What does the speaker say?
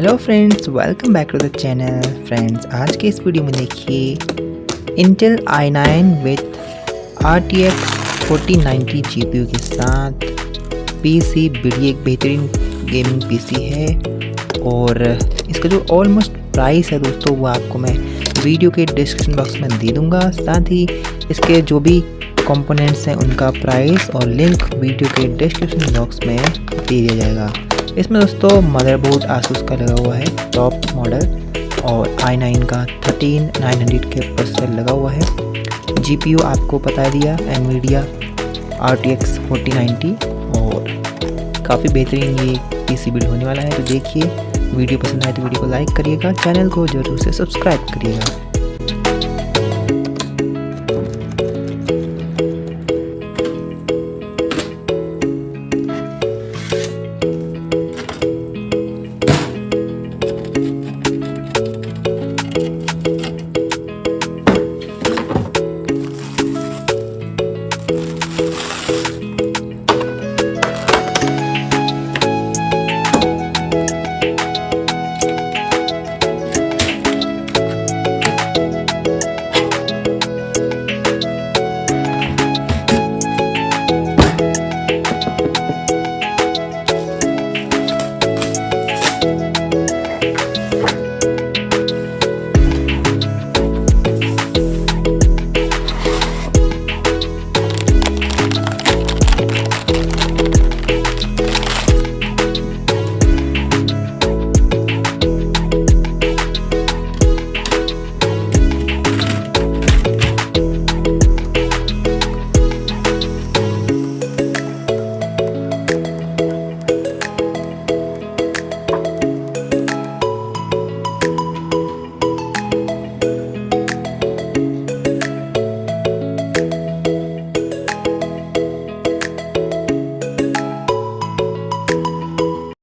Hello friends, welcome back to the channel. Friends, आज के इस वीडियो में देखिए Intel i9 with RTX 4090 GPU के साथ पीसी एक बेहतरीन गेमिंग पीसी है। और इसका जो ऑलमोस्ट प्राइस है दोस्तों, वो आपको मैं वीडियो के डिस्क्रिप्शन बॉक्स में दे दूंगा। साथ ही इसके जो भी कंपोनेंट्स हैं उनका प्राइस और लिंक वीडियो के डिस्क्रिप्शन बॉक्स में दे दिया जाएगा। इसमें दोस्तों मदरबोर्ड आसूस का लगा हुआ है टॉप मॉडल, और i9 का 13900 के प्रोसेसर लगा हुआ है। GPU आपको बता दिया NVIDIA RTX 4090, और काफ़ी बेहतरीन ये पीसी बिल्ड होने वाला है। तो देखिए, वीडियो पसंद आए तो वीडियो को लाइक करिएगा, चैनल को जरूर से सब्सक्राइब करिएगा।